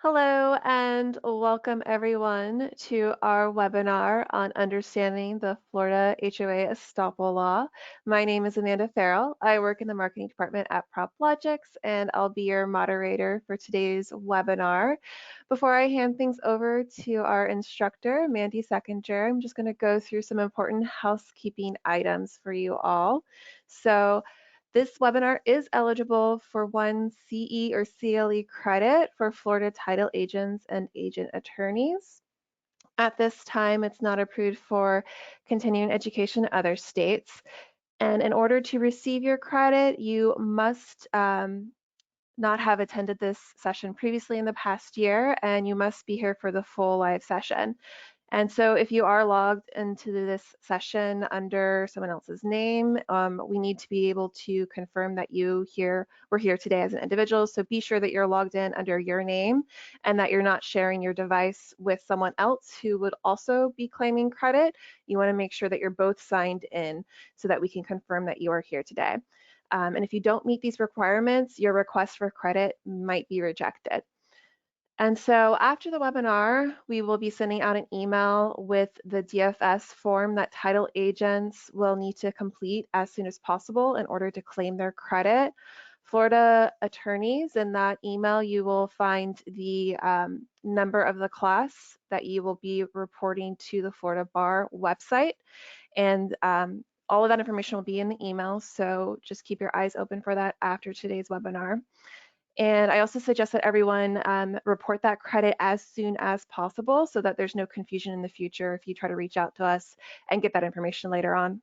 Hello and welcome everyone to our webinar on understanding the Florida HOA Estoppel law. My name is Amanda Farrell. I work in the marketing department at PropLogix and I'll be your moderator for today's webinar. Before I hand things over to our instructor, Mandy Seckinger, I'm just going to go through some important housekeeping items for you all. This webinar is eligible for one CE or CLE credit for Florida title agents and agent attorneys. At this time, it's not approved for continuing education in other states. And in order to receive your credit, you must not have attended this session previously in the past year, and you must be here for the full live session. And so if you are logged into this session under someone else's name, we need to be able to confirm that we're here today as an individual. So be sure that you're logged in under your name and that you're not sharing your device with someone else who would also be claiming credit. You want to make sure that you're both signed in so that we can confirm that you are here today. And if you don't meet these requirements, your request for credit might be rejected. And so after the webinar, we will be sending out an email with the DFS form that title agents will need to complete as soon as possible in order to claim their credit. Florida attorneys, in that email, you will find the number of the class that you will be reporting to the Florida Bar website. And all of that information will be in the email, so just keep your eyes open for that after today's webinar. And I also suggest that everyone report that credit as soon as possible so that there's no confusion in the future if you try to reach out to us and get that information later on.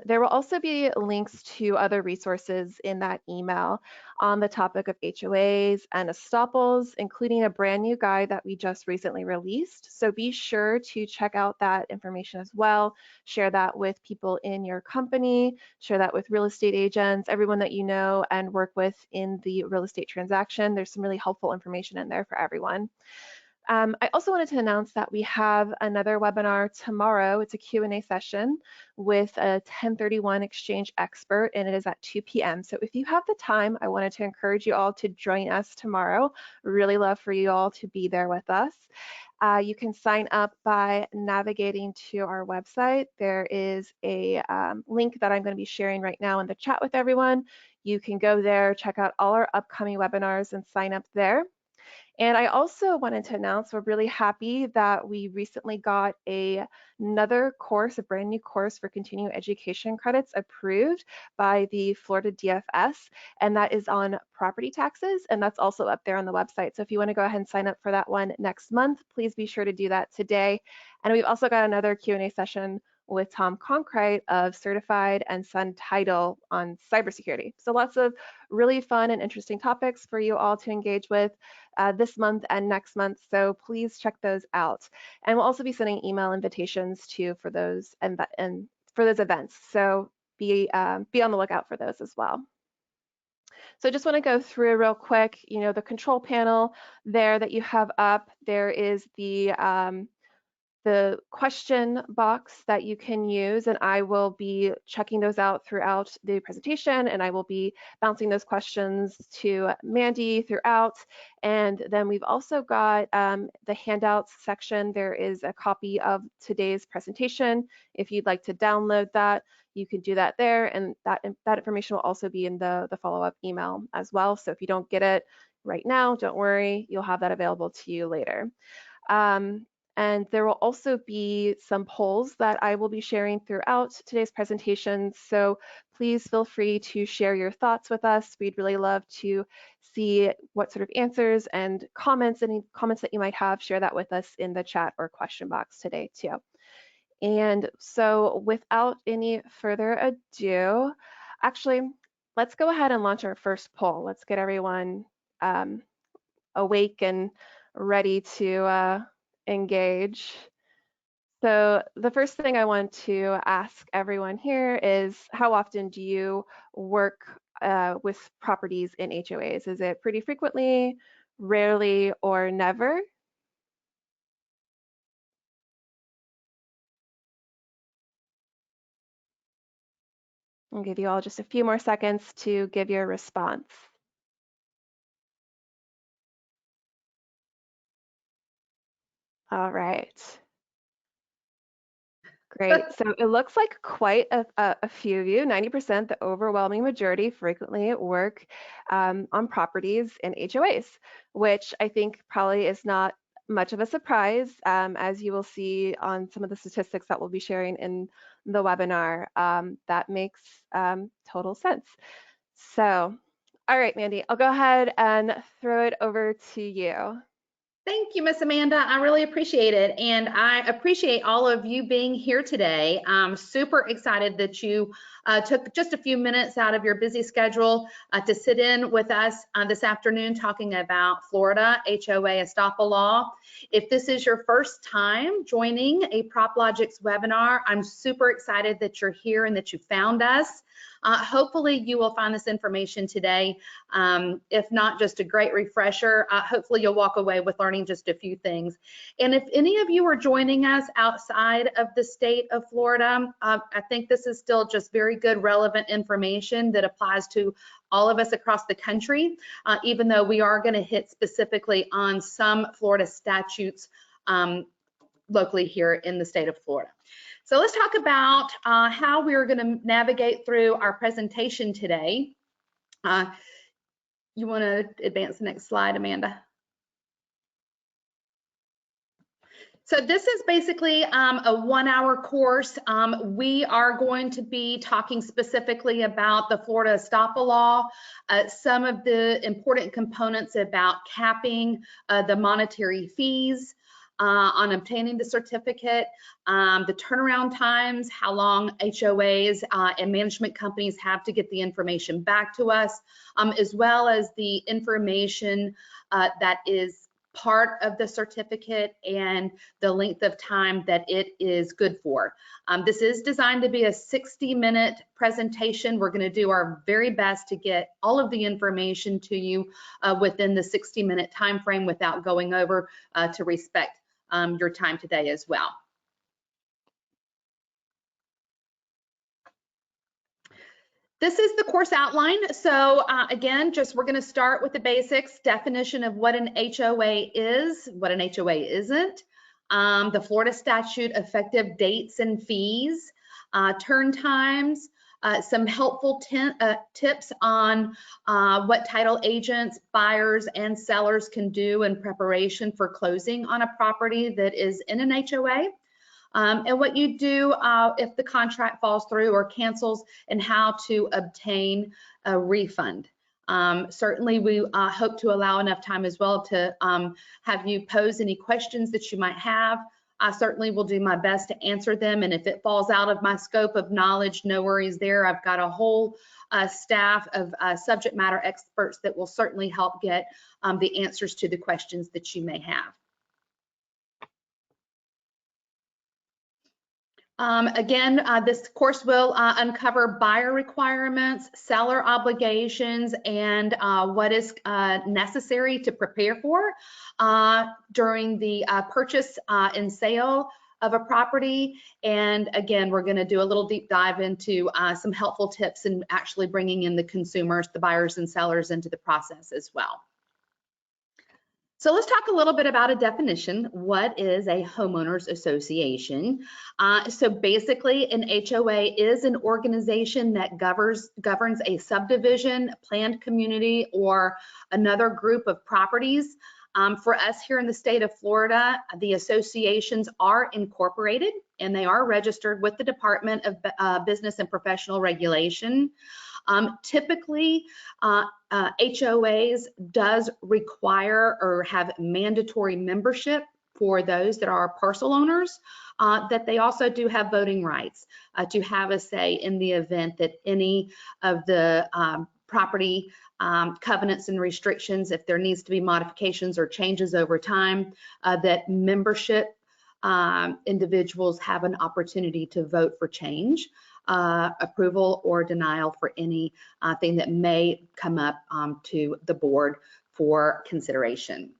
There will also be links to other resources in that email on the topic of HOAs and estoppels, including a brand new guide that we just recently released. So be sure to check out that information as well. Share that with people in your company, share that with real estate agents, everyone that you know and work with in the real estate transaction. There's some really helpful information in there for everyone. I also wanted to announce that we have another webinar tomorrow. It's a Q&A session with a 1031 exchange expert, and it is at 2 p.m. So if you have the time, I wanted to encourage you all to join us tomorrow. Really love for you all to be there with us. You can sign up by navigating to our website. There is a link that I'm going to be sharing right now in the chat with everyone. You can go there, check out all our upcoming webinars, and sign up there. And I also wanted to announce we're really happy that we recently got another course, a brand new course for continuing education credits approved by the Florida DFS, and that is on property taxes, and that's also up there on the website. So if you want to go ahead and sign up for that one next month, please be sure to do that today. And we've also got another Q&A session with Tom Concrete of Certified and Sun Title on cybersecurity. So lots of really fun and interesting topics for you all to engage with this month and next month. So please check those out. And we'll also be sending email invitations too for those and for those events. So be on the lookout for those as well. So I just want to go through real quick, the control panel there that you have up. There is the question box that you can use, and I will be checking those out throughout the presentation, and I will be bouncing those questions to Mandy throughout. And then we've also got the handouts section. There is a copy of today's presentation. If you'd like to download that, you can do that there, and that information will also be in the follow-up email as well. So if you don't get it right now, don't worry, you'll have that available to you later. And there will also be some polls that I will be sharing throughout today's presentation. So please feel free to share your thoughts with us. We'd really love to see what sort of answers and comments, any comments that you might have, share that with us in the chat or question box today too. And so without any further ado, actually, let's go ahead and launch our first poll. Let's get everyone awake and ready to engage. So the first thing I want to ask everyone here is, how often do you work with properties in HOAs? Is it pretty frequently, rarely, or never? I'll give you all just a few more seconds to give your response. All right. Great. So it looks like quite a few of you, 90%, the overwhelming majority, frequently work on properties in HOAs, which I think probably is not much of a surprise, as you will see on some of the statistics that we'll be sharing in the webinar. That makes total sense. So, all right, Mandy, I'll go ahead and throw it over to you. Thank you, Miss Amanda. I really appreciate it. And I appreciate all of you being here today. I'm super excited that you took just a few minutes out of your busy schedule to sit in with us this afternoon talking about Florida HOA Estoppel law. If this is your first time joining a PropLogix webinar, I'm super excited that you're here and that you found us. Hopefully you will find this information today, if not just a great refresher, hopefully you'll walk away with learning just a few things. And if any of you are joining us outside of the state of Florida, I think this is still just very good relevant information that applies to all of us across the country, even though we are going to hit specifically on some Florida statutes locally here in the state of Florida. So let's talk about how we're going to navigate through our presentation today. You want to advance the next slide, Amanda? So this is basically a 1-hour course. We are going to be talking specifically about the Florida Estoppel law, some of the important components about capping the monetary fees on obtaining the certificate, the turnaround times, how long HOAs and management companies have to get the information back to us, as well as the information that is part of the certificate and the length of time that it is good for. This is designed to be a 60-minute presentation. We're going to do our very best to get all of the information to you within the 60-minute time frame without going over to respect your time today as well. This is the course outline. So again, we're going to start with the basics, definition of what an HOA is, what an HOA isn't, the Florida statute effective dates and fees, turn times, some helpful tips on what title agents, buyers, and sellers can do in preparation for closing on a property that is in an HOA. And what you do if the contract falls through or cancels, and how to obtain a refund. Certainly we hope to allow enough time as well to have you pose any questions that you might have. I certainly will do my best to answer them, and if it falls out of my scope of knowledge, no worries there. I've got a whole staff of subject matter experts that will certainly help get the answers to the questions that you may have. Again, this course will uncover buyer requirements, seller obligations, and what is necessary to prepare for during the purchase and sale of a property. And again, we're going to do a little deep dive into some helpful tips in actually bringing in the consumers, the buyers and sellers into the process as well. So let's talk a little bit about a definition. What is a homeowners association? So basically an HOA is an organization that governs a subdivision, planned community, or another group of properties. For us here in the state of Florida, the associations are incorporated and they are registered with the Department of Business and Professional Regulation. Typically, HOAs does require or have mandatory membership for those that are parcel owners, that they also do have voting rights to have a say in the event that any of the property covenants and restrictions, if there needs to be modifications or changes over time, that membership individuals have an opportunity to vote for change. Approval or denial for any thing that may come up to the board for consideration.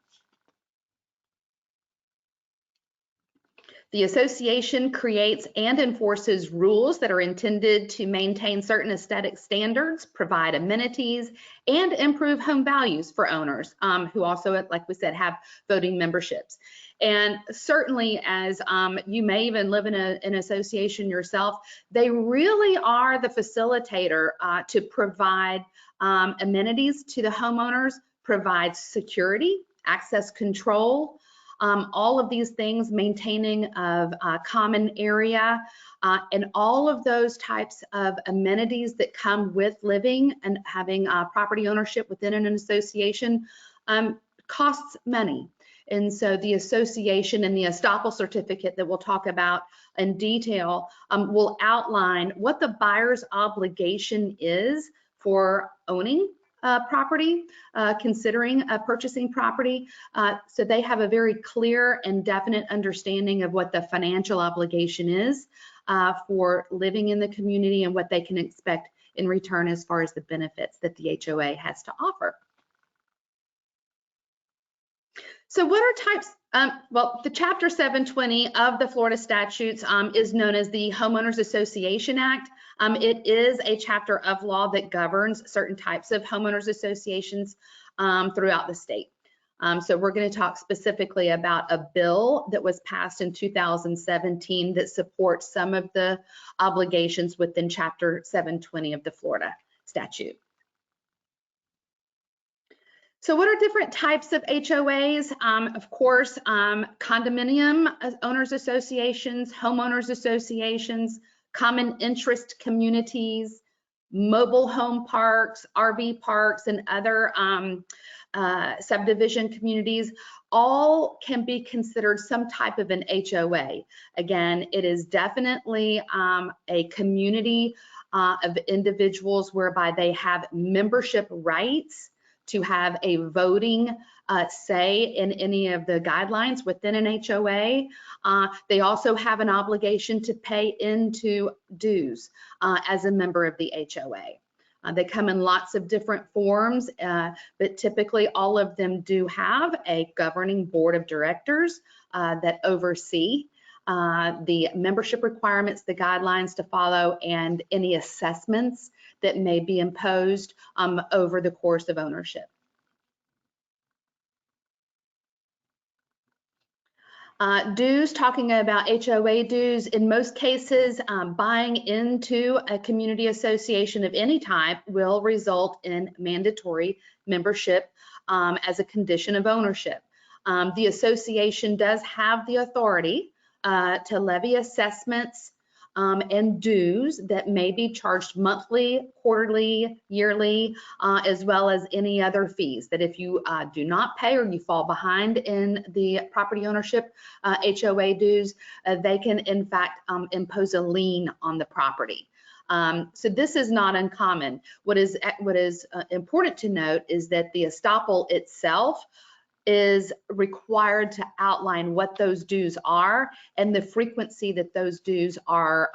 The association creates and enforces rules that are intended to maintain certain aesthetic standards, provide amenities, and improve home values for owners who also, like we said, have voting memberships. And certainly, as you may even live in an association yourself, they really are the facilitator to provide amenities to the homeowners, provide security, access control, all of these things, maintaining of common area, and all of those types of amenities that come with living and having property ownership within an association costs money. And so the association and the Estoppel certificate that we'll talk about in detail will outline what the buyer's obligation is for owning property, considering purchasing property, so they have a very clear and definite understanding of what the financial obligation is for living in the community and what they can expect in return as far as the benefits that the HOA has to offer. So what are types? Well, the Chapter 720 of the Florida statutes is known as the Homeowners Association Act. It is a chapter of law that governs certain types of homeowners associations throughout the state. So we're going to talk specifically about a bill that was passed in 2017 that supports some of the obligations within Chapter 720 of the Florida statute. So what are different types of HOAs? Of course, condominium owners associations, homeowners associations, common interest communities, mobile home parks, RV parks, and other subdivision communities, all can be considered some type of an HOA. Again, it is definitely a community of individuals whereby they have membership rights to have a voting say in any of the guidelines within an HOA. They also have an obligation to pay into dues as a member of the HOA. They come in lots of different forms, but typically all of them do have a governing board of directors that oversee the membership requirements, the guidelines to follow, and any assessments that may be imposed over the course of ownership. Dues, talking about HOA dues, in most cases, buying into a community association of any type will result in mandatory membership as a condition of ownership. The association does have the authority to levy assessments and dues that may be charged monthly, quarterly, yearly, as well as any other fees that if you do not pay or you fall behind in the property ownership HOA dues, they can in fact impose a lien on the property. So this is not uncommon. What is important to note is that the estoppel itself is required to outline what those dues are and the frequency that those dues are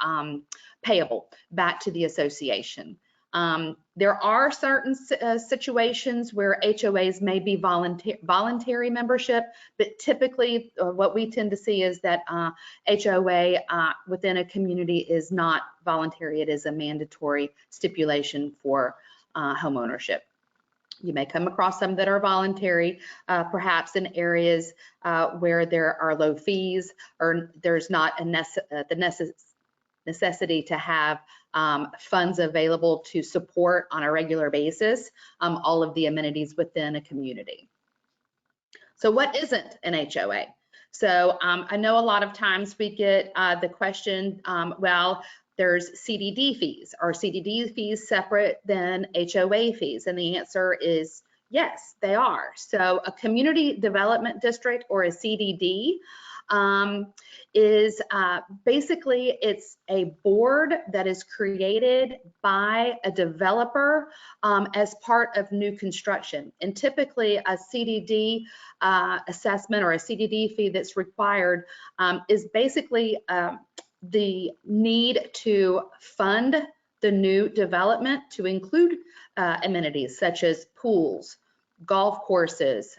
payable back to the association. There are certain situations where HOAs may be voluntary membership, but typically what we tend to see is that HOA within a community is not voluntary. It is a mandatory stipulation for home ownership. You may come across some that are voluntary, perhaps in areas where there are low fees or there's not the necessity to have funds available to support on a regular basis all of the amenities within a community. So what isn't an HOA? So I know a lot of times we get the question, well, there's CDD fees. Are CDD fees separate than HOA fees? And the answer is yes, they are. So a community development district, or a CDD, is basically, it's a board that is created by a developer as part of new construction. And typically a CDD assessment or a CDD fee that's required is basically the need to fund the new development to include amenities such as pools, golf courses,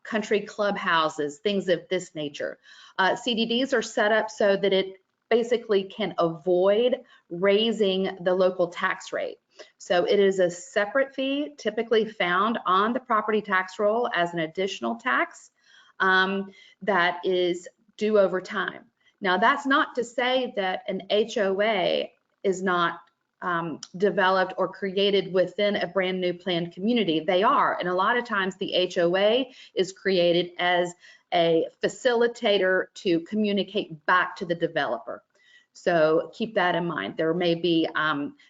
country clubhouses, things of this nature. CDDs are set up so that it basically can avoid raising the local tax rate. So it is a separate fee typically found on the property tax roll as an additional tax that is due over time. Now, that's not to say that an HOA is not developed or created within a brand new planned community. They are, and a lot of times the HOA is created as a facilitator to communicate back to the developer. So keep that in mind. There may be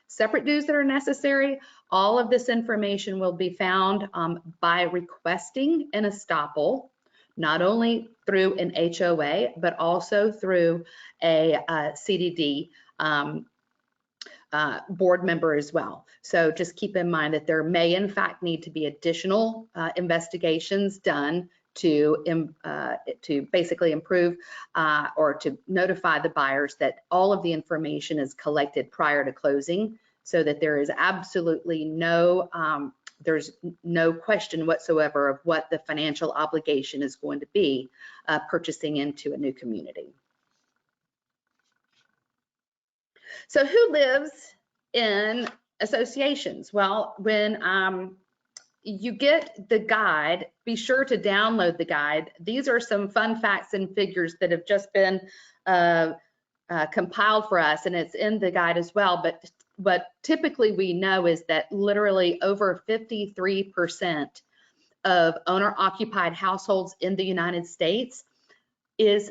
separate dues that are necessary. All of this information will be found by requesting an estoppel, not only through an HOA, but also through a CDD board member as well. So just keep in mind that there may in fact need to be additional investigations done to basically improve or to notify the buyers that all of the information is collected prior to closing, so that there is absolutely no there's no question whatsoever of what the financial obligation is going to be purchasing into a new community. So who lives in associations? Well, when you get the guide, be sure to download the guide. These are some fun facts and figures that have just been compiled for us, and it's in the guide as well. But what typically we know is that literally over 53% of owner-occupied households in the United States is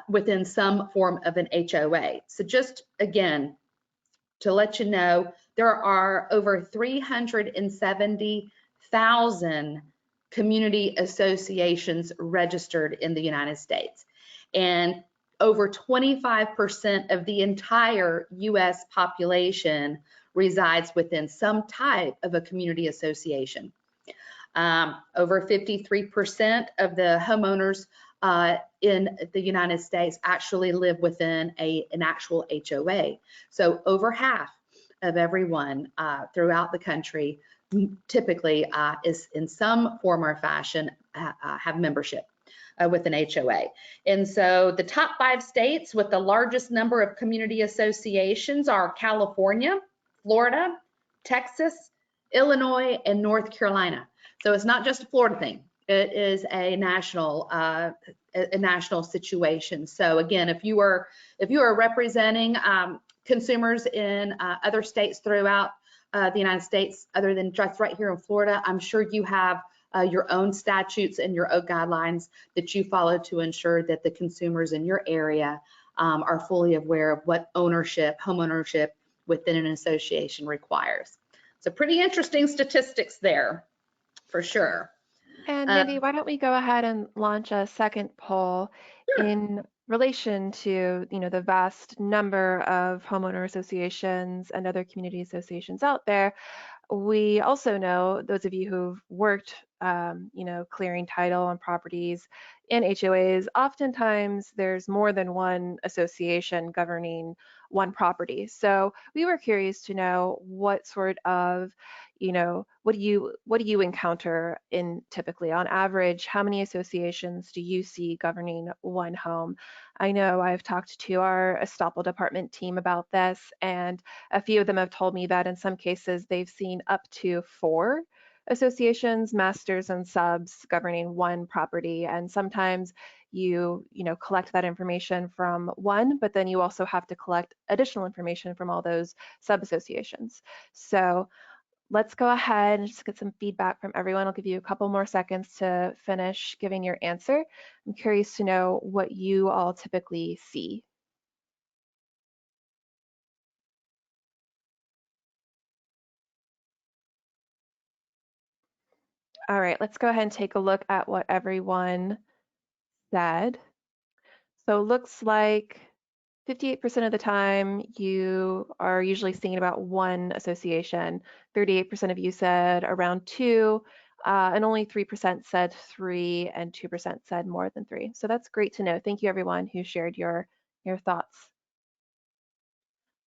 within some form of an HOA. So just again, to let you know, there are over 370,000 community associations registered in the United States. And over 25% of the entire US population resides within some type of a community association. Over 53% of the homeowners in the United States actually live within an actual HOA. So over half of everyone throughout the country typically is in some form or fashion have membership with an HOA. And so the top 5 states with the largest number of community associations are California, Florida, Texas, Illinois, and North Carolina. So it's not just a Florida thing. It is a national situation. So again, if you are representing consumers in other states throughout the United States, other than just right here in Florida, I'm sure you have your own statutes and your own guidelines that you follow to ensure that the consumers in your area are fully aware of what home ownership within an association requires. So pretty interesting statistics there, for sure. And Mandy, why don't we go ahead and launch a second poll Sure. in relation to, the vast number of homeowner associations and other community associations out there. We also know, those of you who've worked, clearing title on properties in HOAs, oftentimes there's more than one association governing one property. So we were curious to know what sort of, what do you encounter in typically on average, how many associations do you see governing one home? I know I've talked to our Estoppel department team about this, and a few of them have told me that in some cases they've seen up to 4 associations, masters and subs governing one property. And sometimes you collect that information from one, but then you also have to collect additional information from all those sub associations. So let's go ahead and just get some feedback from everyone. I'll give you a couple more seconds to finish giving your answer. I'm curious to know what you all typically see. All right, let's go ahead and take a look at what everyone said. So it looks like 58% of the time you are usually seeing about one association. 38% of you said around 2, and only 3% said 3, and 2% said more than 3. So that's great to know. Thank you everyone who shared your thoughts.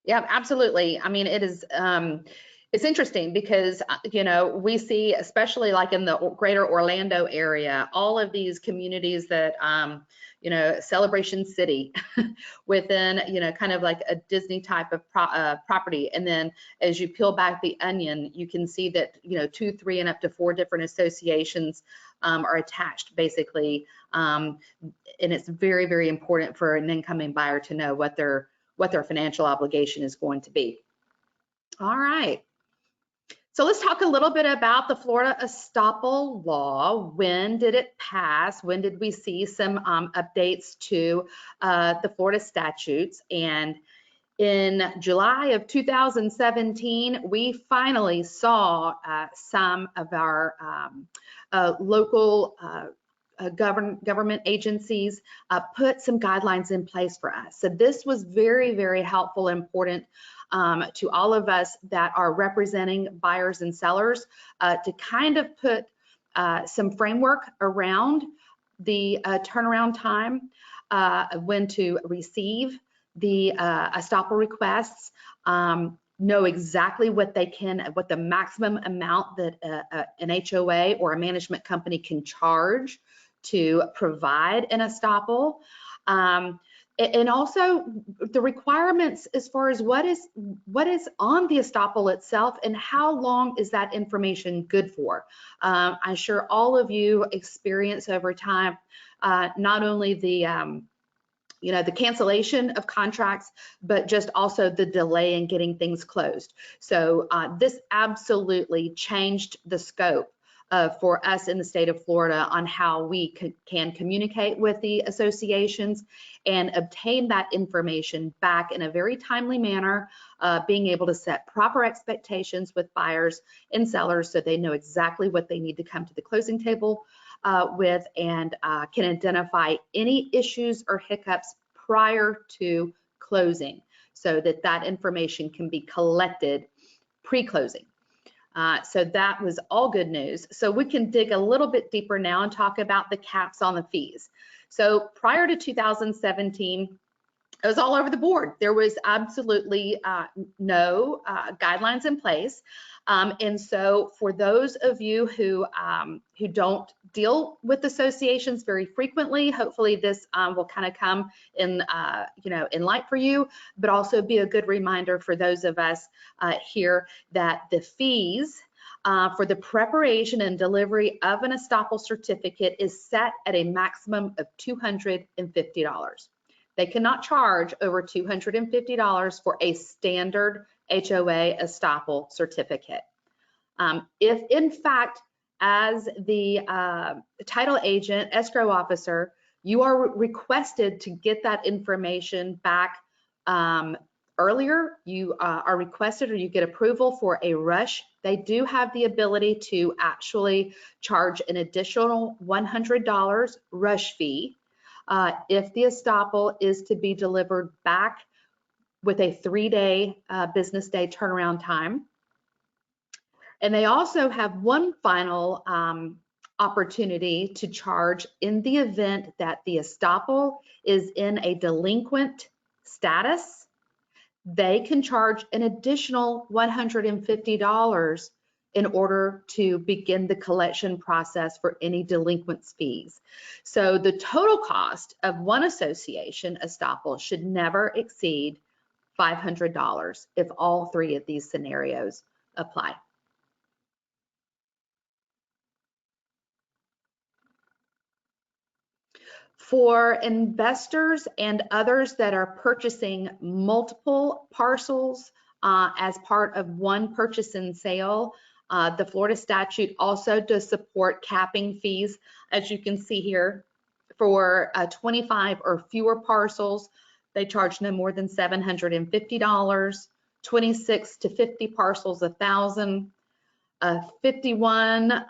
Yeah, absolutely. I mean, it is It's interesting because, we see, especially like in the greater Orlando area, all of these communities that, Celebration City within, kind of like a Disney type of property. And then as you peel back the onion, you can see that, 2, 3, and up to 4 different associations are attached basically. And it's very, very important for an incoming buyer to know what their financial obligation is going to be. All right. So let's talk a little bit about the Florida Estoppel law. When did it pass? When did we see some updates to the Florida statutes? And in July of 2017, we finally saw some of our local government agencies put some guidelines in place for us. So this was very, very helpful and important to all of us that are representing buyers and sellers to kind of put some framework around the turnaround time, when to receive the estoppel requests, know exactly what the maximum amount that an HOA or a management company can charge to provide an estoppel. And also the requirements as far as what is on the estoppel itself and how long is that information good for. I'm sure all of you experience over time not only the the cancellation of contracts, but just also the delay in getting things closed. So this absolutely changed the scope for us in the state of Florida on how we can communicate with the associations and obtain that information back in a very timely manner, being able to set proper expectations with buyers and sellers so they know exactly what they need to come to the closing table with, and can identify any issues or hiccups prior to closing so that that information can be collected pre-closing. So that was all good news. So we can dig a little bit deeper now and talk about the caps on the fees. So prior to 2017, it was all over the board. There was absolutely no guidelines in place. And so for those of you who don't deal with associations very frequently, hopefully this will kind of come in, in light for you, but also be a good reminder for those of us here that the fees for the preparation and delivery of an estoppel certificate is set at a maximum of $250. They cannot charge over $250 for a standard HOA estoppel certificate. If in fact, as the title agent, escrow officer, you are requested to get that information back earlier, you are requested or you get approval for a rush, they do have the ability to actually charge an additional $100 rush fee if the estoppel is to be delivered back with a 3-day business day turnaround time. And they also have one final opportunity to charge in the event that the estoppel is in a delinquent status. They can charge an additional $150 in order to begin the collection process for any delinquent fees. So the total cost of one association estoppel should never exceed $500 if all 3 of these scenarios apply. For investors and others that are purchasing multiple parcels as part of one purchase and sale, the Florida statute also does support capping fees. As you can see here, for 25 or fewer parcels, they charge no more than $750. 26 to 50 parcels, $1,000. 51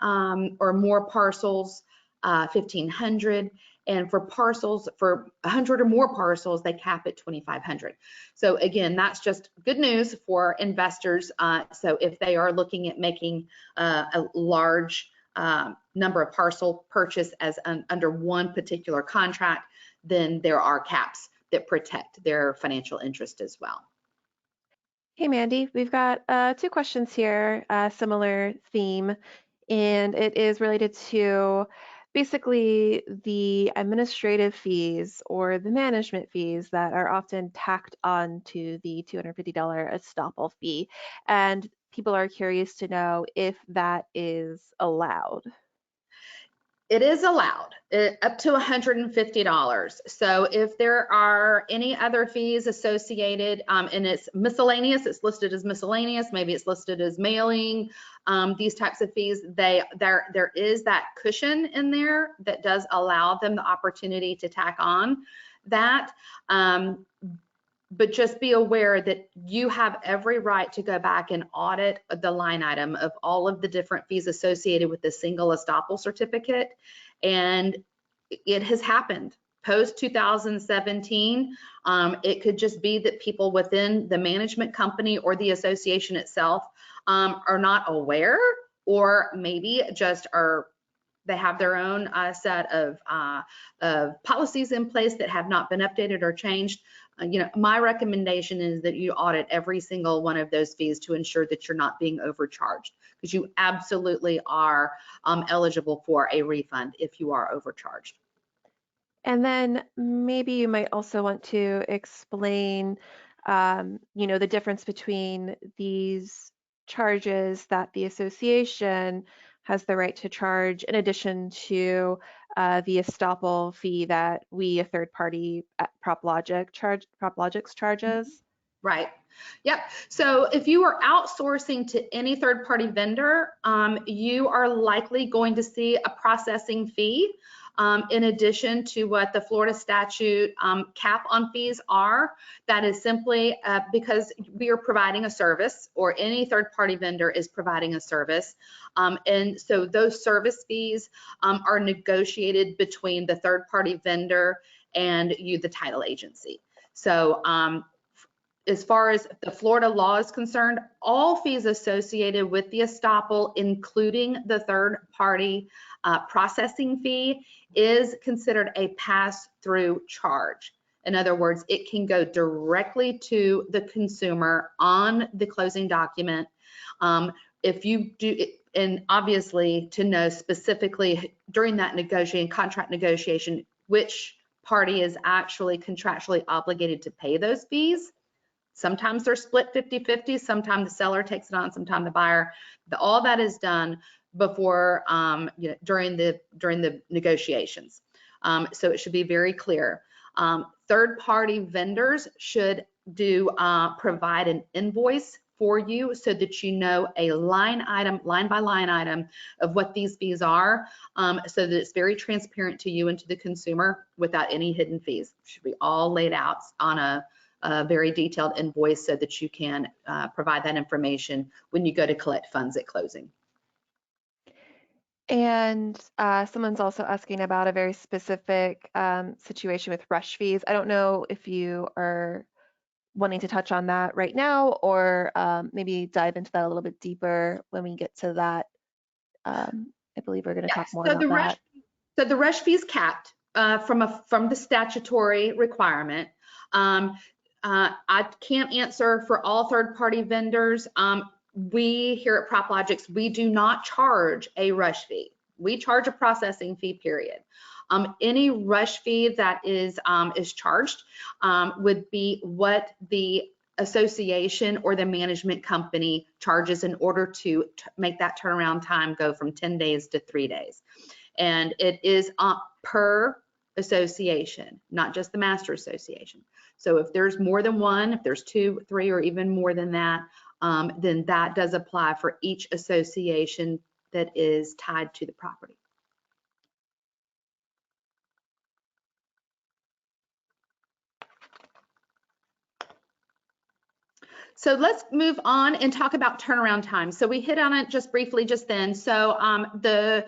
or more parcels, $1,500. And for parcels, for 100 or more parcels, they cap at $2,500. So again, that's just good news for investors. So if they are looking at making a large number of parcel purchase as under one particular contract, then there are caps that protect their financial interest as well. Hey Mandy, we've got two questions here, similar theme, and it is related to basically the administrative fees or the management fees that are often tacked on to the $250 estoppel fee. And people are curious to know if that is allowed. It is allowed up to $150. So if there are any other fees associated, and it's miscellaneous, it's listed as miscellaneous, maybe it's listed as mailing, these types of fees, there is that cushion in there that does allow them the opportunity to tack on that. But just be aware that you have every right to go back and audit the line item of all of the different fees associated with the single estoppel certificate. And it has happened post 2017. It could just be that people within the management company or the association itself are not aware, or maybe just they have their own set of policies in place that have not been updated or changed. My recommendation is that you audit every single one of those fees to ensure that you're not being overcharged, because you absolutely are eligible for a refund if you are overcharged. And then maybe you might also want to explain, the difference between these charges that the association has the right to charge in addition to the estoppel fee that we, a third party at PropLogix charges. Right. Yep. So if you are outsourcing to any third-party vendor, you are likely going to see a processing fee in addition to what the Florida statute cap on fees are. That is simply because we are providing a service, or any third-party vendor is providing a service. And so those service fees are negotiated between the third-party vendor and you, the title agency. So as far as the Florida law is concerned, all fees associated with the estoppel, including the third-party processing fee, is considered a pass-through charge. In other words, it can go directly to the consumer on the closing document. If you do, and obviously to know specifically during that contract negotiation, which party is actually contractually obligated to pay those fees. Sometimes they're split 50-50, sometimes the seller takes it on, sometimes the buyer. All that is done before, during the negotiations. So it should be very clear. Third-party vendors should provide an invoice for you so that you know a line by line item of what these fees are, so that it's very transparent to you and to the consumer without any hidden fees. It should be all laid out on a very detailed invoice so that you can provide that information when you go to collect funds at closing. And someone's also asking about a very specific situation with rush fees. I don't know if you are wanting to touch on that right now, or maybe dive into that a little bit deeper when we get to that. I believe we're going to talk more about that. So the rush fee is capped from the statutory requirement. I can't answer for all third-party vendors. We here at PropLogix, we do not charge a rush fee. We charge a processing fee, period. Any rush fee that is charged would be what the association or the management company charges in order to make that turnaround time go from 10 days to 3 days. And it is per association, not just the master association. So if there's more than one, if there's 2, 3, or even more than that, then that does apply for each association that is tied to the property. So let's move on and talk about turnaround time. So we hit on it just briefly just then. So the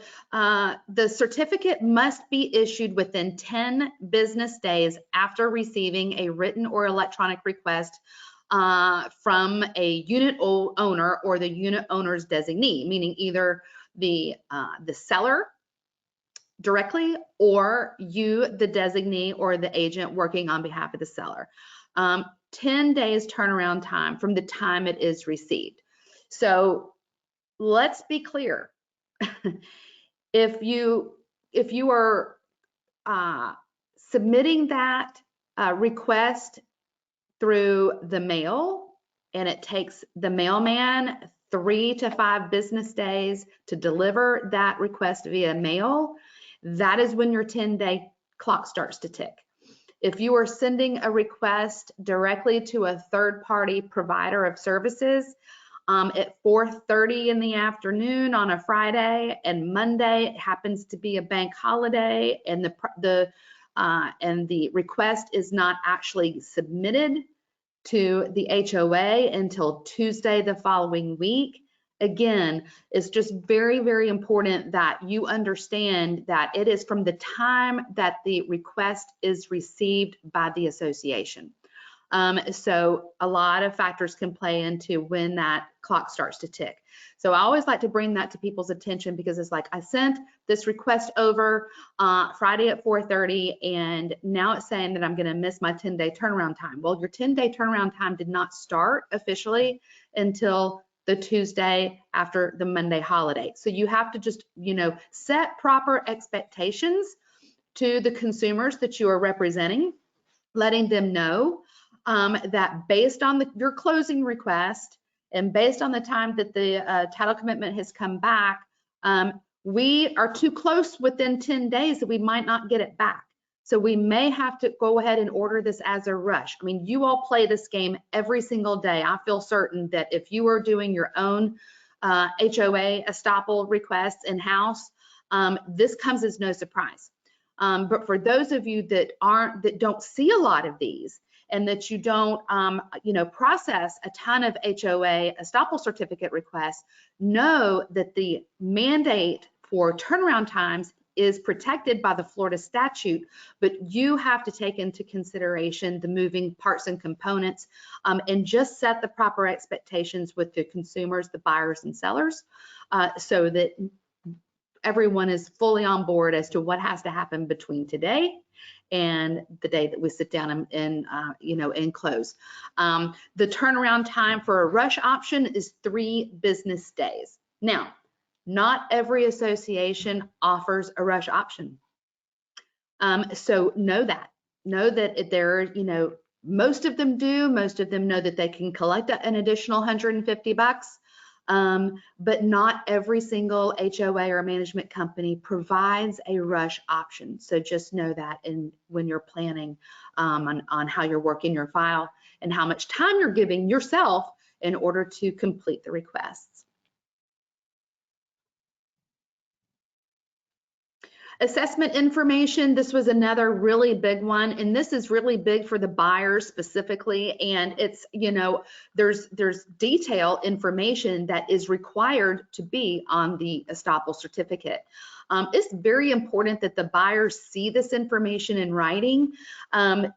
certificate must be issued within 10 business days after receiving a written or electronic request from a unit owner or the unit owner's designee, meaning either the seller directly or you, the designee or the agent working on behalf of the seller. 10 days turnaround time from the time it is received. So let's be clear. If you are submitting that request through the mail, and it takes the mailman 3 to 5 business days to deliver that request via mail, that is when your 10-day clock starts to tick. If you are sending a request directly to a third-party provider of services at 4:30 in the afternoon on a Friday, and Monday happens to be a bank holiday, and the request is not actually submitted to the HOA until Tuesday the following week. Again, it's just very, very important that you understand that it is from the time that the request is received by the association. So a lot of factors can play into when that clock starts to tick. So I always like to bring that to people's attention, because it's like, I sent this request over Friday at 4:30, and now it's saying that I'm going to miss my 10-day turnaround time. Well, your 10-day turnaround time did not start officially until the Tuesday after the Monday holiday. So you have to just, set proper expectations to the consumers that you are representing, letting them know that based on your closing request and based on the time that the title commitment has come back, we are too close within 10 days that we might not get it back. So we may have to go ahead and order this as a rush. I mean, you all play this game every single day. I feel certain that if you are doing your own HOA Estoppel requests in-house, this comes as no surprise. But for those of you that don't see a lot of these, and that you don't, process a ton of HOA Estoppel certificate requests, know that the mandate for turnaround times is protected by the Florida statute, but you have to take into consideration the moving parts and components, and just set the proper expectations with the consumers, the buyers and sellers, so that everyone is fully on board as to what has to happen between today and the day that we sit down and close. The turnaround time for a rush option is 3 business days. Now, not every association offers a rush option. So know that there, most of them do. Most of them know that they can collect an additional $150. But not every single HOA or management company provides a rush option. So just know that when you're planning on how you're working your file and how much time you're giving yourself in order to complete the requests. Assessment information, this was another really big one, and this is really big for the buyers specifically, and it's, there's detailed information that is required to be on the Estoppel certificate. It's very important that the buyers see this information in writing.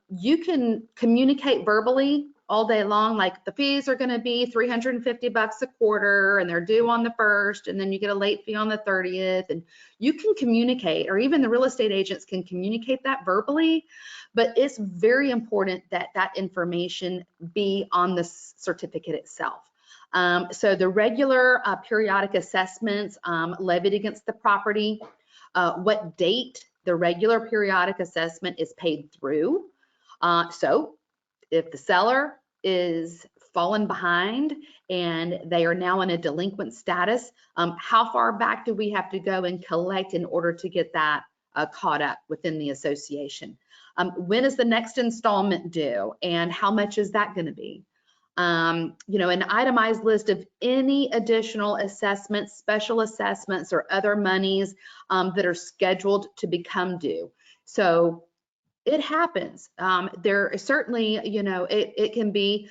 You can communicate verbally all day long, like the fees are going to be $350 a quarter, and they're due on the 1st, and then you get a late fee on the 30th, and you can communicate, or even the real estate agents can communicate that verbally, but it's very important that that information be on the certificate itself. So the regular periodic assessments levied against the property, what date the regular periodic assessment is paid through. So if the seller is fallen behind and they are now in a delinquent status, how far back do we have to go and collect in order to get that caught up within the association? When is the next installment due, and how much is that going to be? An itemized list of any additional assessments, special assessments, or other monies that are scheduled to become due. So it happens. There is certainly, it can be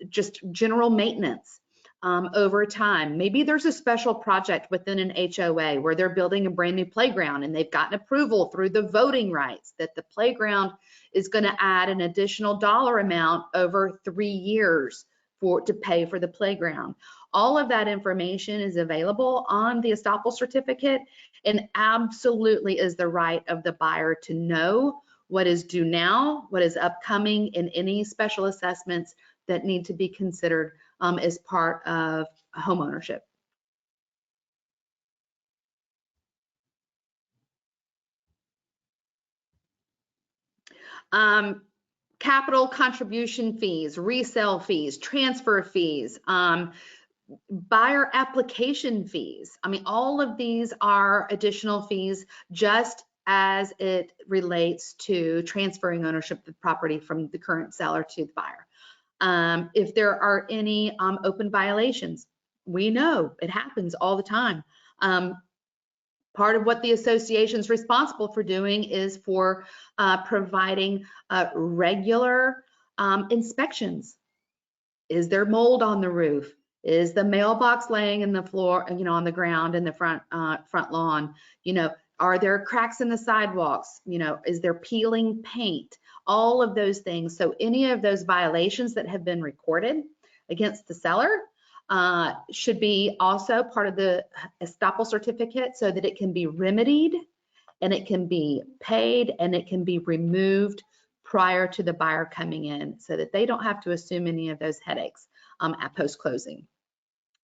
just general maintenance over time. Maybe there's a special project within an HOA where they're building a brand new playground, and they've gotten approval through the voting rights that the playground is going to add an additional dollar amount over 3 years to pay for the playground. All of that information is available on the Estoppel certificate, and absolutely is the right of the buyer to know what is due now, what is upcoming, and any special assessments that need to be considered as part of home ownership. Capital contribution fees, resale fees, transfer fees, buyer application fees. I mean, all of these are additional fees just as it relates to transferring ownership of the property from the current seller to the buyer. If there are any open violations, we know it happens all the time. Part of what the association is responsible for doing is for providing regular inspections. Is there mold on the roof? Is the mailbox laying in the floor, on the ground in the front lawn? Are there cracks in the sidewalks? Is there peeling paint? All of those things. So any of those violations that have been recorded against the seller should be also part of the estoppel certificate so that it can be remedied and it can be paid and it can be removed prior to the buyer coming in so that they don't have to assume any of those headaches at post-closing.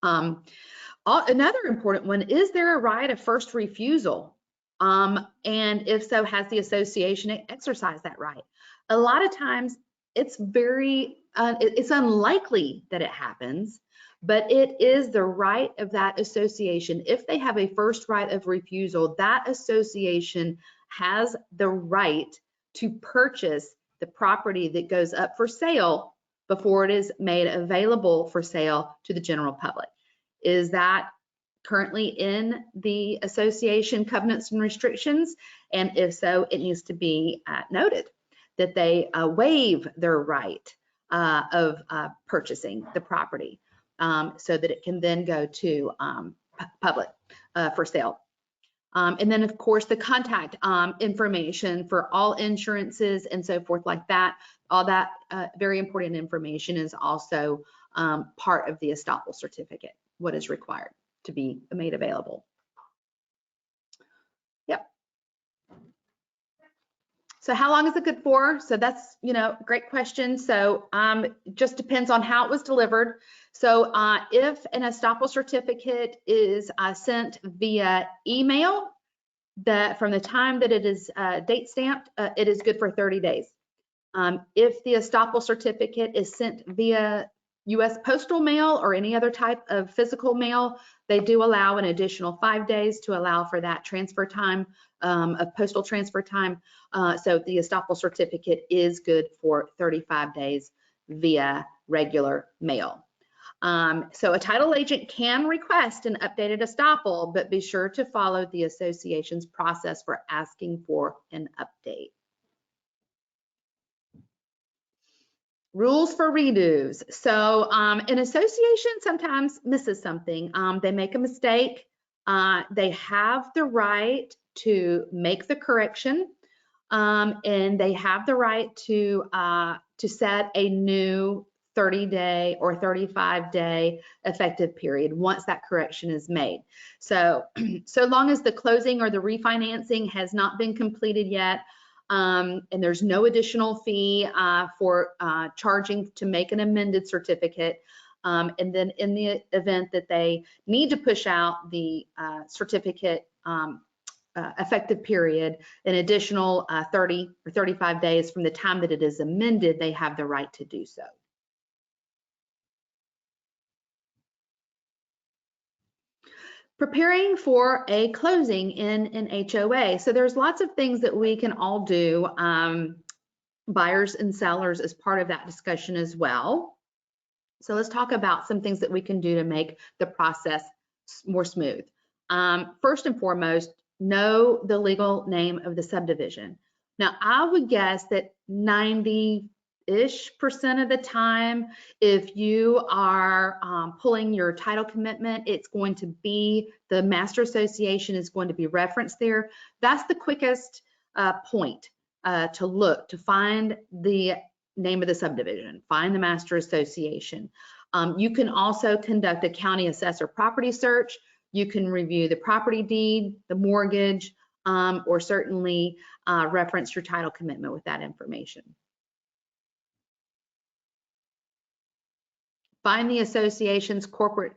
Another important one, is there a right of first refusal? And if so, has the association exercised that right? A lot of times it's it's unlikely that it happens, but it is the right of that association. If they have a first right of refusal, that association has the right to purchase the property that goes up for sale before it is made available for sale to the general public. Is that currently in the association covenants and restrictions? And if so, it needs to be noted that they waive their right of purchasing the property so that it can then go to public for sale. And then, of course, the contact information for all insurances and so forth like that. All that very important information is also part of the estoppel certificate, what is required to be made available. Yep. So how long is it good for? So that's, great question. So just depends on how it was delivered. So if an estoppel certificate is sent via email, from the time that it is date stamped, it is good for 30 days. If the estoppel certificate is sent via U.S. postal mail or any other type of physical mail, they do allow an additional 5 days to allow for that transfer time, of postal transfer time. So the estoppel certificate is good for 35 days via regular mail. So a title agent can request an updated estoppel, but be sure to follow the association's process for asking for an update. Rules for redos. So an association sometimes misses something. They make a mistake. They have the right to make the correction, and they have the right to set a new 30-day or 35-day effective period once that correction is made. So long as the closing or the refinancing has not been completed yet, and there's no additional fee for charging to make an amended certificate, and then in the event that they need to push out the certificate effective period, an additional 30 or 35 days from the time that it is amended, they have the right to do so. Preparing for a closing in an HOA. So there's lots of things that we can all do, buyers and sellers, as part of that discussion as well. So let's talk about some things that we can do to make the process more smooth. First and foremost, know the legal name of the subdivision. Now, I would guess that 90-ish% of the time, if you are pulling your title commitment, it's going to be the master association is going to be referenced there. That's the quickest point to look to find the name of the subdivision, find the master association. You can also conduct a county assessor property search. You can review the property deed, the mortgage, or certainly reference your title commitment with that information. Find the association's corporate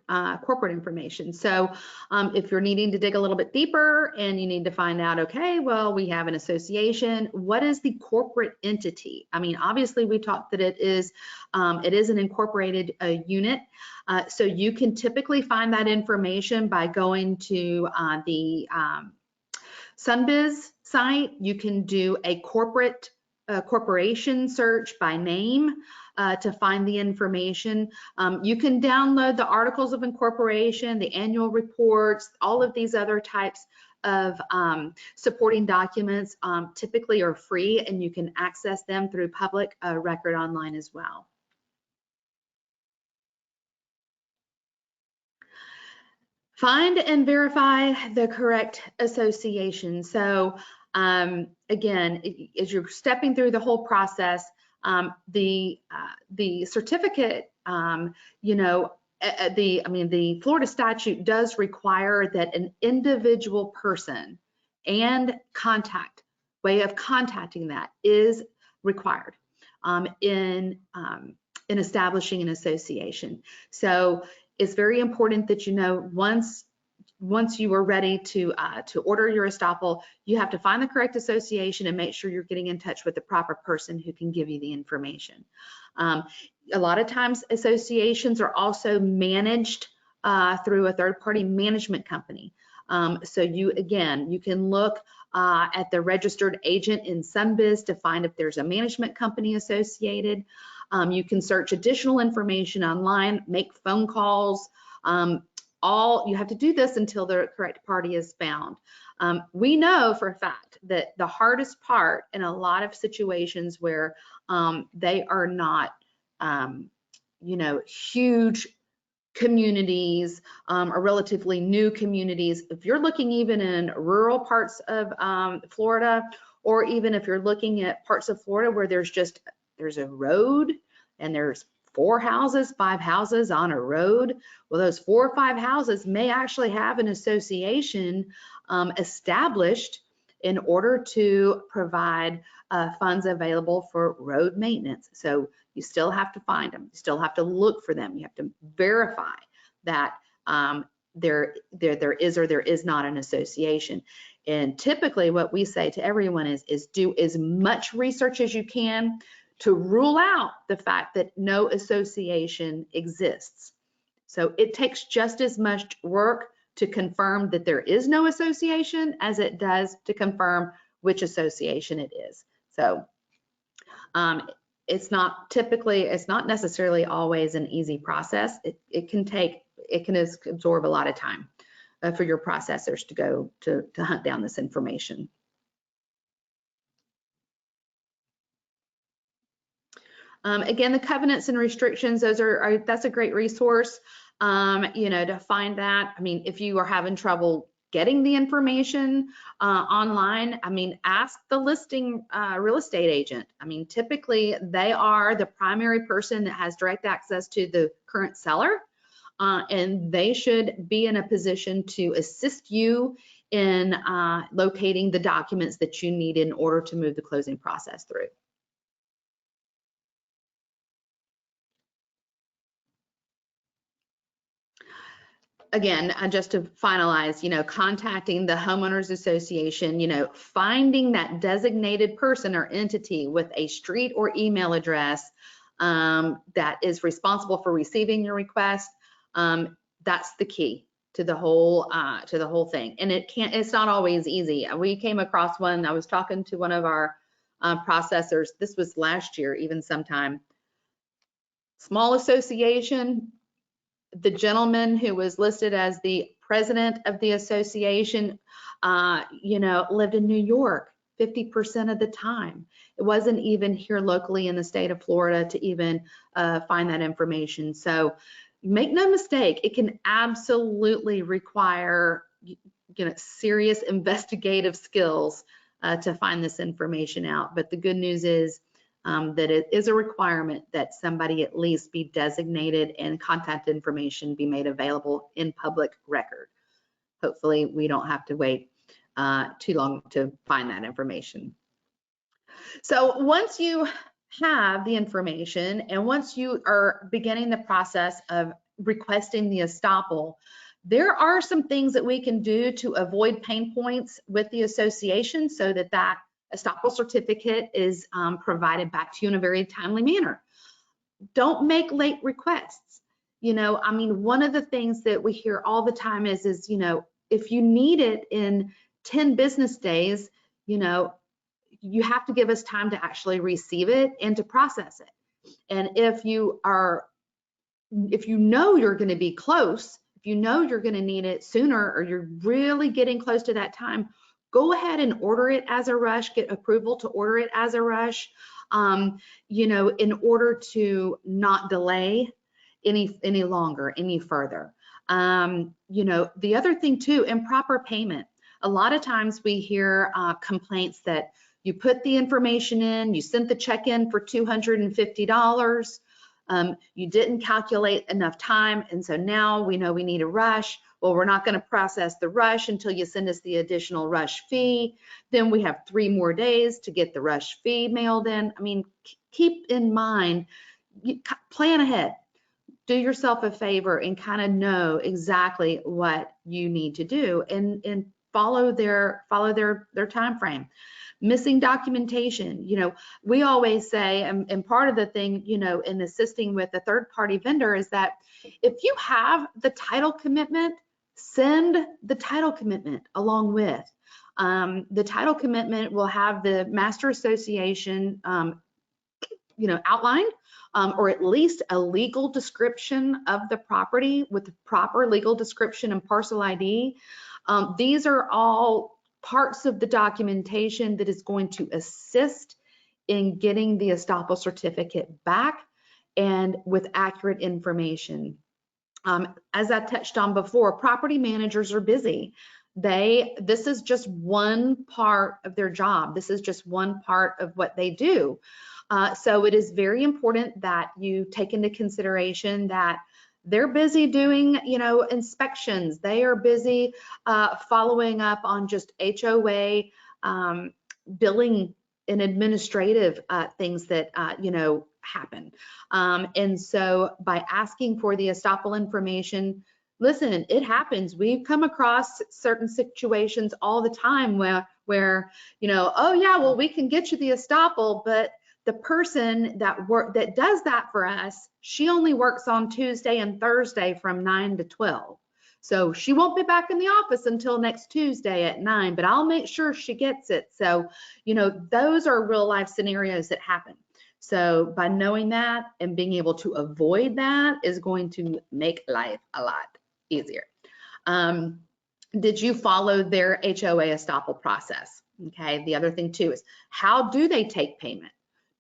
information. So if you're needing to dig a little bit deeper and you need to find out, okay, well, we have an association. What is the corporate entity? I mean, obviously we talked that it is an incorporated unit. So you can typically find that information by going to the Sunbiz site. You can do a corporation search by name to find the information. You can download the articles of incorporation, the annual reports, all of these other types of supporting documents typically are free, and you can access them through public record online as well. Find and verify the correct association. So again, as you're stepping through the whole process, the certificate, the Florida statute does require that an individual person and way of contacting that is required in establishing an association. So it's very important that you know once you are ready to order your estoppel, you have to find the correct association and make sure you're getting in touch with the proper person who can give you the information. A lot of times associations are also managed through a third-party management company. So you can look at the registered agent in Sunbiz to find if there's a management company associated. You can search additional information online, make phone calls. You have to do this until the correct party is found. We know for a fact that the hardest part in a lot of situations where they are not, huge communities or relatively new communities, if you're looking even in rural parts of Florida, or even if you're looking at parts of Florida where there's a road and there's 4 houses, 5 houses on a road. Well, those 4 or 5 houses may actually have an association established in order to provide funds available for road maintenance. So you still have to find them. You still have to look for them. You have to verify that there is or there is not an association. And typically what we say to everyone is do as much research as you can to rule out the fact that no association exists. So it takes just as much work to confirm that there is no association as it does to confirm which association it is. So it's not necessarily always an easy process. It can absorb a lot of time for your processors to go to hunt down this information. Again, the covenants and restrictions, that's a great resource, to find that. I mean, if you are having trouble getting the information online, I mean, ask the listing real estate agent. I mean, typically they are the primary person that has direct access to the current seller, and they should be in a position to assist you in locating the documents that you need in order to move the closing process through. Again, just to finalize, contacting the homeowners association, finding that designated person or entity with a street or email address that is responsible for receiving your request. That's the key to the whole thing. And it's not always easy. We came across one. I was talking to one of our processors. This was last year, even sometime. Small association. The gentleman who was listed as the president of the association, lived in New York 50% of the time. It wasn't even here locally in the state of Florida to even find that information. So make no mistake, it can absolutely require serious investigative skills to find this information out. But the good news is that it is a requirement that somebody at least be designated and contact information be made available in public record. Hopefully we don't have to wait too long to find that information. So once you have the information and once you are beginning the process of requesting the estoppel, there are some things that we can do to avoid pain points with the association so that that estoppel certificate is provided back to you in a very timely manner. Don't make late requests. You know, I mean, one of the things that we hear all the time is, you know, if you need it in 10 business days, you know, you have to give us time to actually receive it and to process it. And if you know you're going to be close, if you know you're going to need it sooner, or you're really getting close to that time, go ahead and order it as a rush, get approval to order it as a rush, you know, in order to not delay any longer, any further. You know, the other thing too, improper payment. A lot of times we hear complaints that you put the information in, you sent the check in for $250, you didn't calculate enough time, and so now we know we need a rush. Well, we're not going to process the rush until you send us the additional rush fee. Then we have 3 more days to get the rush fee mailed in. I mean, keep in mind, plan ahead. Do yourself a favor and kind of know exactly what you need to do and follow their time frame. Missing documentation, you know, we always say, and part of the thing, you know, in assisting with a third-party vendor is that if you have the title commitment, send the title commitment along with. The title commitment will have the master association, you know, outlined, or at least a legal description of the property with the proper legal description and parcel ID. These are all parts of the documentation that is going to assist in getting the estoppel certificate back and with accurate information. As I touched on before, property managers are busy. This is just one part of their job. This is just one part of what they do. So it is very important that you take into consideration that they're busy doing, you know, inspections. They are busy following up on just HOA billing and administrative things that, you know, happen. And so by asking for the estoppel information, listen, it happens. We've come across certain situations all the time where, you know, oh yeah, well, we can get you the estoppel, but the person that does that for us, she only works on Tuesday and Thursday from 9 to 12. So she won't be back in the office until next Tuesday at 9, but I'll make sure she gets it. So, you know, those are real life scenarios that happen. So by knowing that and being able to avoid that is going to make life a lot easier. Did you follow their HOA estoppel process? Okay, the other thing too is, how do they take payment?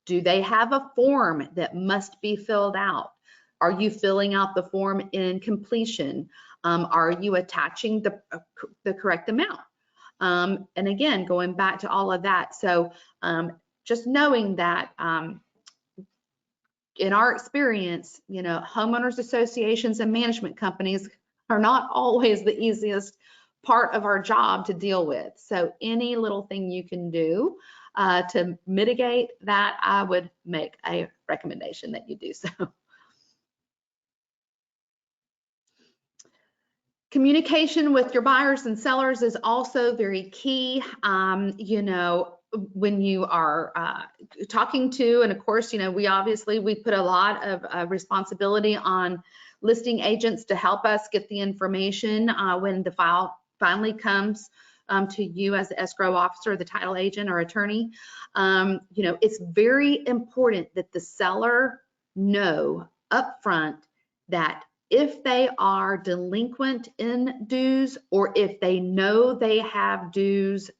Do they have a form that must be filled out? Are you filling out the form in completion? Are you attaching the correct amount? And again, going back to all of that. So just knowing that in our experience, you know, homeowners associations and management companies are not always the easiest part of our job to deal with. So any little thing you can do to mitigate that, I would make a recommendation that you do so. Communication with your buyers and sellers is also very key. You know, when you are talking to, and of course, you know, we put a lot of responsibility on listing agents to help us get the information when the file finally comes to you as the escrow officer, the title agent or attorney. You know, it's very important that the seller know upfront that if they are delinquent in dues, or if they know they have dues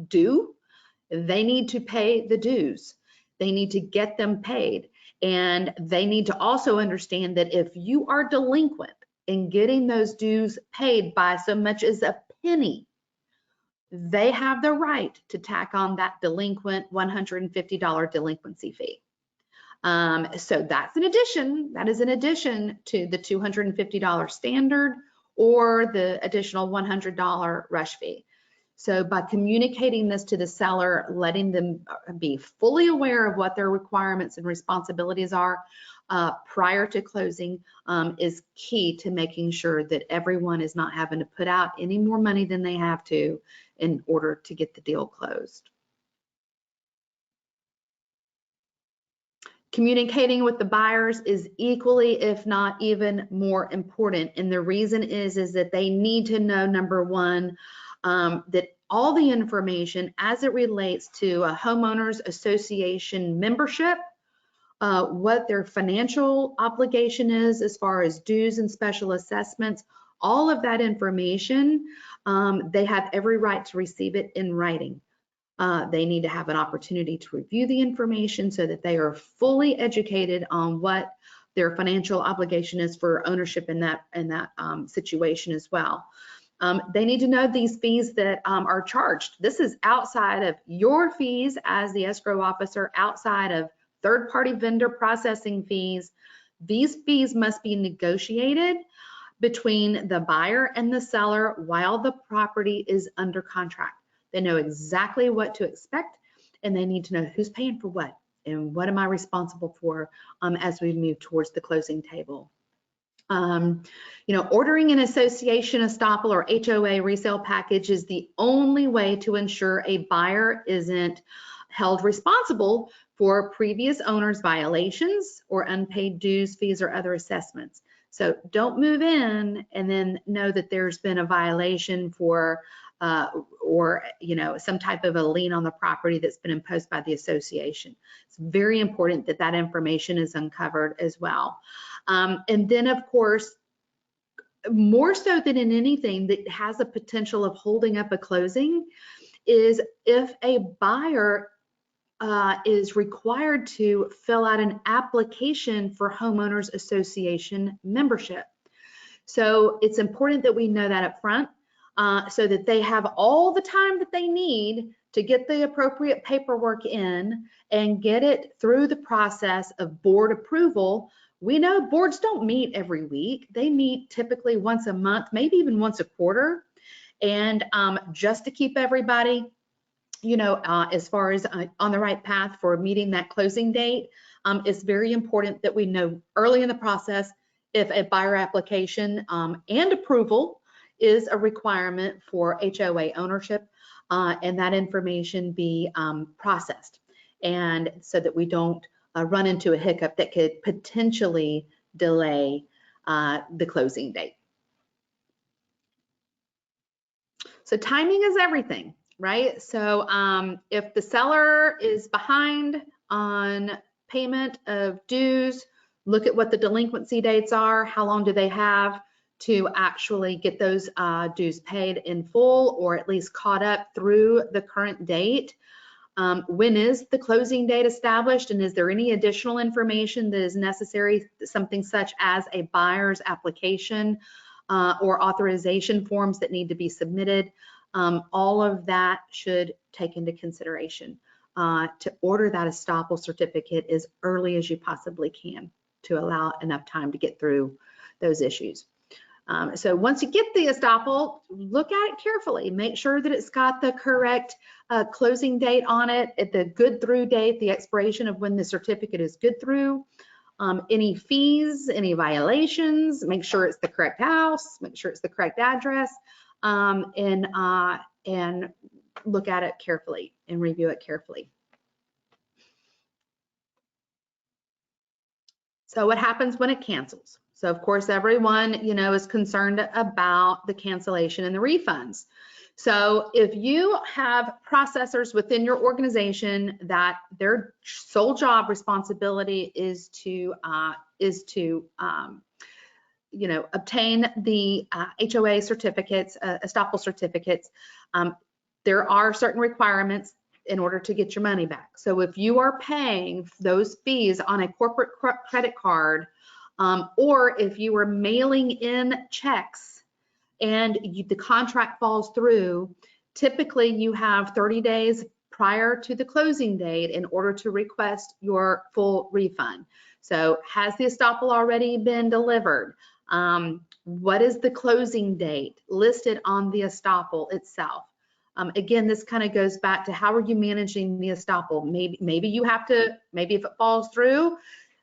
due, they need to pay the dues. They need to get them paid. And they need to also understand that if you are delinquent in getting those dues paid by so much as a penny, they have the right to tack on that delinquent $150 delinquency fee. So that's that is in addition to the $250 standard or the additional $100 rush fee. So by communicating this to the seller, letting them be fully aware of what their requirements and responsibilities are prior to closing is key to making sure that everyone is not having to put out any more money than they have to in order to get the deal closed. Communicating with the buyers is equally, if not even more important. And the reason is that they need to know, number one, that all the information as it relates to a homeowners association membership, what their financial obligation is as far as dues and special assessments, all of that information, they have every right to receive it in writing. They need to have an opportunity to review the information so that they are fully educated on what their financial obligation is for ownership in that situation as well. They need to know these fees that are charged. This is outside of your fees as the escrow officer, outside of third-party vendor processing fees. These fees must be negotiated between the buyer and the seller while the property is under contract. They know exactly what to expect, and they need to know who's paying for what and what am I responsible for as we move towards the closing table. Ordering an association estoppel or HOA resale package is the only way to ensure a buyer isn't held responsible for previous owner's violations or unpaid dues, fees, or other assessments. So don't move in and then know that there's been a violation for or some type of a lien on the property that's been imposed by the association. It's very important that that information is uncovered as well. And then, of course, more so than in anything that has a potential of holding up a closing is if a buyer is required to fill out an application for homeowners association membership. So it's important that we know that up front so that they have all the time that they need to get the appropriate paperwork in and get it through the process of board approval. We know boards don't meet every week. They meet typically once a month, maybe even once a quarter. And just to keep everybody as far as on the right path for meeting that closing date, it's very important that we know early in the process if a buyer application and approval is a requirement for HOA ownership, and that information be processed, and so that we don't run into a hiccup that could potentially delay the closing date. So timing is everything, right? So if the seller is behind on payment of dues, look at what the delinquency dates are. How long do they have to actually get those dues paid in full, or at least caught up through the current date? When is the closing date established, and is there any additional information that is necessary, something such as a buyer's application or authorization forms that need to be submitted? All of that should take into consideration to order that estoppel certificate as early as you possibly can to allow enough time to get through those issues. So once you get the estoppel, look at it carefully. Make sure that it's got the correct closing date on it, at the good through date, the expiration of when the certificate is good through. Any fees, any violations, make sure it's the correct house, make sure it's the correct address, and look at it carefully and review it carefully. So what happens when it cancels? So of course, everyone, is concerned about the cancellation and the refunds. So if you have processors within your organization that their sole job responsibility is to obtain the HOA certificates, estoppel certificates, there are certain requirements in order to get your money back. So if you are paying those fees on a corporate credit card, or if you are mailing in checks and the contract falls through, typically you have 30 days prior to the closing date in order to request your full refund. So has the estoppel already been delivered? What is the closing date listed on the estoppel itself? Again, this kind of goes back to how are you managing the estoppel? Maybe you have to, maybe if it falls through,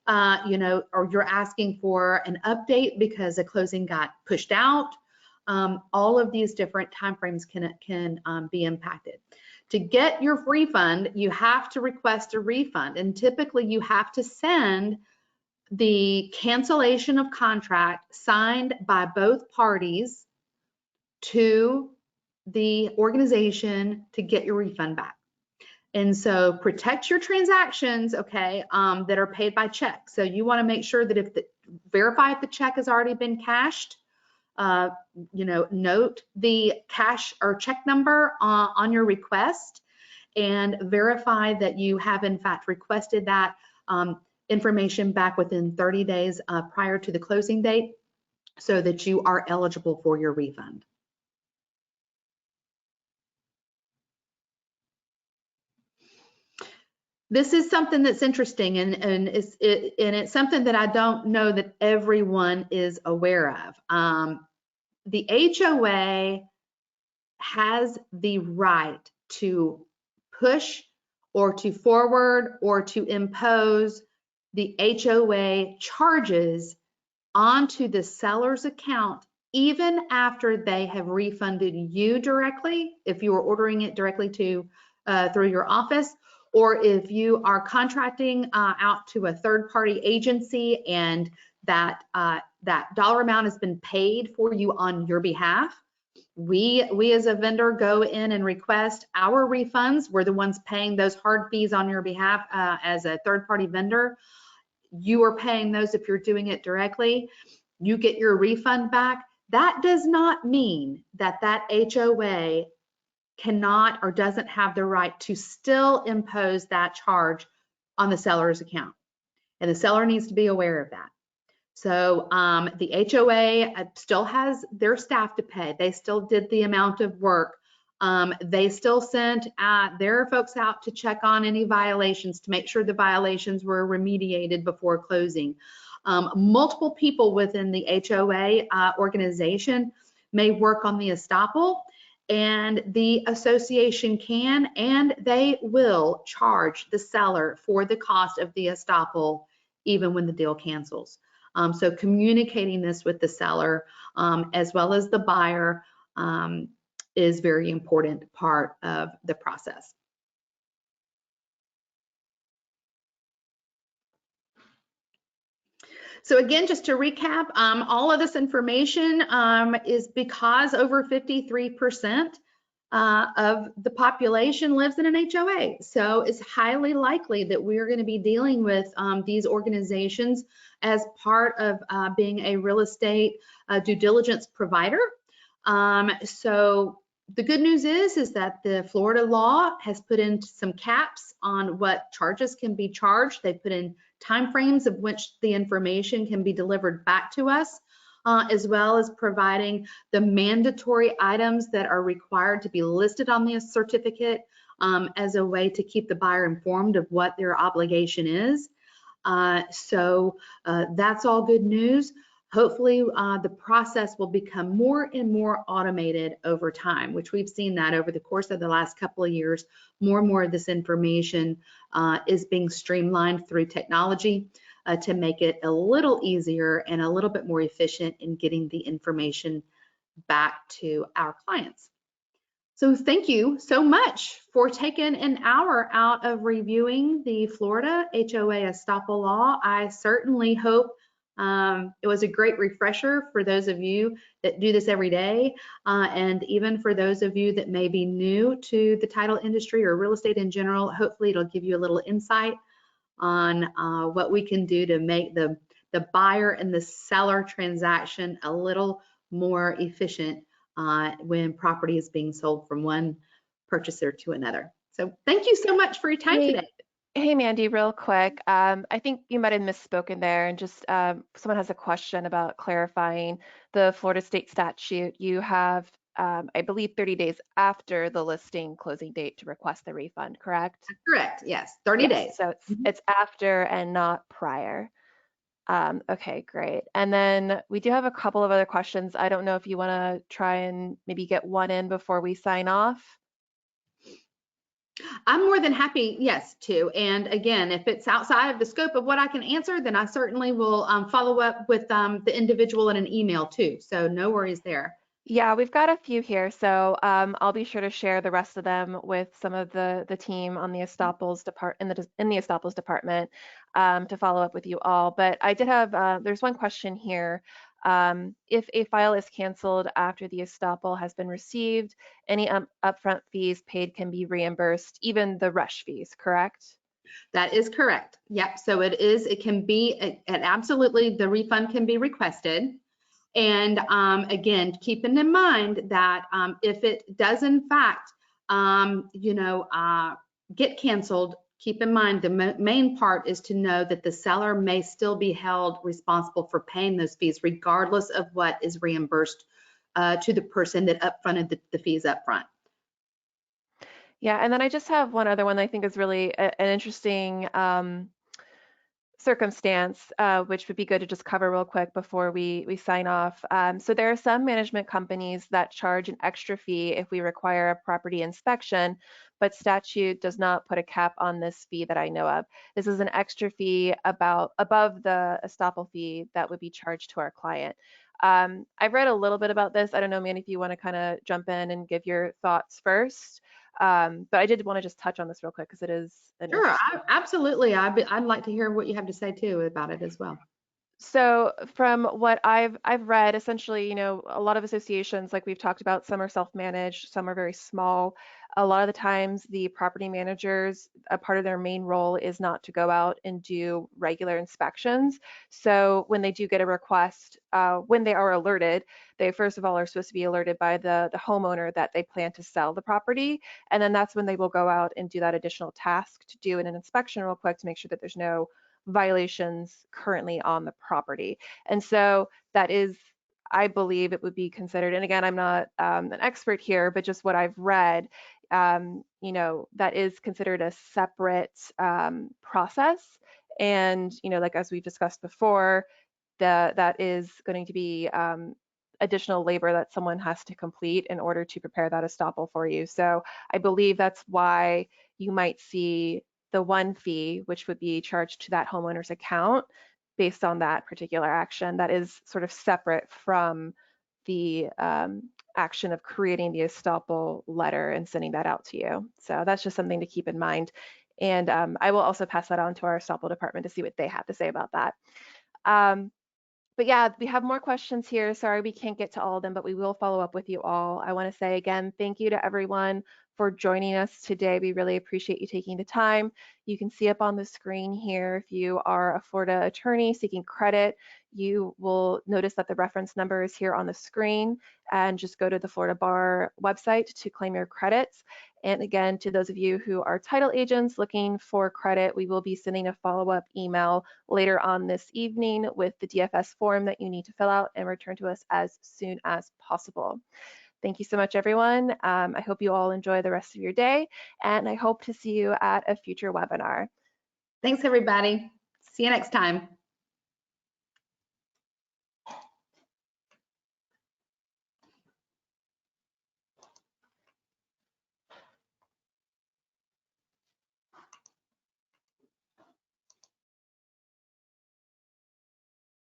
or you're asking for an update because a closing got pushed out. All of these different timeframes can be impacted. To get your refund, you have to request a refund, and typically you have to send the cancellation of contract signed by both parties to the organization to get your refund back. And so protect your transactions, okay, that are paid by check. So you want to make sure that verify if the check has already been cashed. Note the cash or check number on your request, and verify that you have in fact requested that information back within 30 days prior to the closing date, so that you are eligible for your refund. This is something that's interesting, and it's something that I don't know that everyone is aware of. The HOA has the right to push or to forward or to impose the HOA charges onto the seller's account even after they have refunded you directly, if you are ordering it directly to through your office, or if you are contracting out to a third-party agency and that dollar amount has been paid for you on your behalf. We as a vendor go in and request our refunds. We're the ones paying those hard fees on your behalf as a third-party vendor. You are paying those if you're doing it directly. You get your refund back. That does not mean that HOA cannot or doesn't have the right to still impose that charge on the seller's account. And the seller needs to be aware of that. So the HOA still has their staff to pay. They still did the amount of work. They still sent their folks out to check on any violations to make sure the violations were remediated before closing. Multiple people within the HOA organization may work on the estoppel, and the association can and they will charge the seller for the cost of the estoppel even when the deal cancels. So communicating this with the seller as well as the buyer is very important part of the process. So again, just to recap, all of this information is because over 53% of the population lives in an HOA. So it's highly likely that we're going to be dealing with these organizations as part of being a real estate due diligence provider. So the good news is that the Florida law has put in some caps on what charges can be charged. They put in timeframes of which the information can be delivered back to us, as well as providing the mandatory items that are required to be listed on the certificate as a way to keep the buyer informed of what their obligation is. So that's all good news. Hopefully the process will become more and more automated over time, which we've seen that over the course of the last couple of years. More and more of this information is being streamlined through technology to make it a little easier and a little bit more efficient in getting the information back to our clients. So thank you so much for taking an hour out of reviewing the Florida HOA Estoppel law. I certainly hope it was a great refresher for those of you that do this every day, and even for those of you that may be new to the title industry or real estate in general. Hopefully it'll give you a little insight on what we can do to make the buyer and the seller transaction a little more efficient when property is being sold from one purchaser to another. So thank you so much for your time today. Hey, Mandy, real quick. I think you might have misspoken there, and just someone has a question about clarifying the Florida state statute. You have, I believe, 30 days after the listing closing date to request the refund, correct? Correct, yes, 30 days. So it's after and not prior. Okay, great. And then we do have a couple of other questions. I don't know if you want to try and maybe get one in before we sign off. I'm more than happy, yes, to. And again, if it's outside of the scope of what I can answer, then I certainly will follow up with the individual in an email too. So no worries there. Yeah, we've got a few here, so I'll be sure to share the rest of them with some of the team on the Estoppels in the Estoppels department to follow up with you all. But I did have there's one question here. If a file is canceled after the Estoppel has been received, any upfront fees paid can be reimbursed, even the rush fees, correct? That is correct. Yep. So it can be, and absolutely the refund can be requested. And again, keeping in mind that if it does in fact, get canceled, keep in mind the main part is to know that the seller may still be held responsible for paying those fees, regardless of what is reimbursed to the person that upfronted the fees upfront. Yeah, and then I just have one other one that I think is really an interesting circumstance, which would be good to just cover real quick before we sign off. So there are some management companies that charge an extra fee if we require a property inspection, but statute does not put a cap on this fee that I know of. This is an extra fee above the estoppel fee that would be charged to our client. I've read a little bit about this. I don't know, Manny, if you want to kind of jump in and give your thoughts first. But I did want to just touch on this real quick because it is an Sure, interesting. absolutely. I'd like to hear what you have to say too about it as well. So from what I've read, essentially, a lot of associations, like we've talked about, some are self-managed, some are very small. A lot of the times, the property managers, a part of their main role is not to go out and do regular inspections. So when they do get a request, when they are alerted, they first of all are supposed to be alerted by the homeowner that they plan to sell the property, and then that's when they will go out and do that additional task to do an inspection real quick to make sure that there's no violations currently on the property. And so that is, I believe it would be considered, and again, I'm not an expert here, but just what I've read, that is considered a separate process. And, like as we've discussed before, that is going to be additional labor that someone has to complete in order to prepare that estoppel for you. So I believe that's why you might see the one fee, which would be charged to that homeowner's account based on that particular action, that is sort of separate from the action of creating the estoppel letter and sending that out to you. So that's just something to keep in mind. And I will also pass that on to our estoppel department to see what they have to say about that. Um, but yeah, we have more questions here. Sorry we can't get to all of them, but we will follow up with you all. I want to say again, thank you to everyone for joining us today. We really appreciate you taking the time. You can see up on the screen here, if you are a Florida attorney seeking credit, you will notice that the reference number is here on the screen, and just go to the Florida Bar website to claim your credits. And again, to those of you who are title agents looking for credit, we will be sending a follow-up email later on this evening with the DFS form that you need to fill out and return to us as soon as possible. Thank you so much, everyone. I hope you all enjoy the rest of your day, and I hope to see you at a future webinar. Thanks, everybody. See you next time.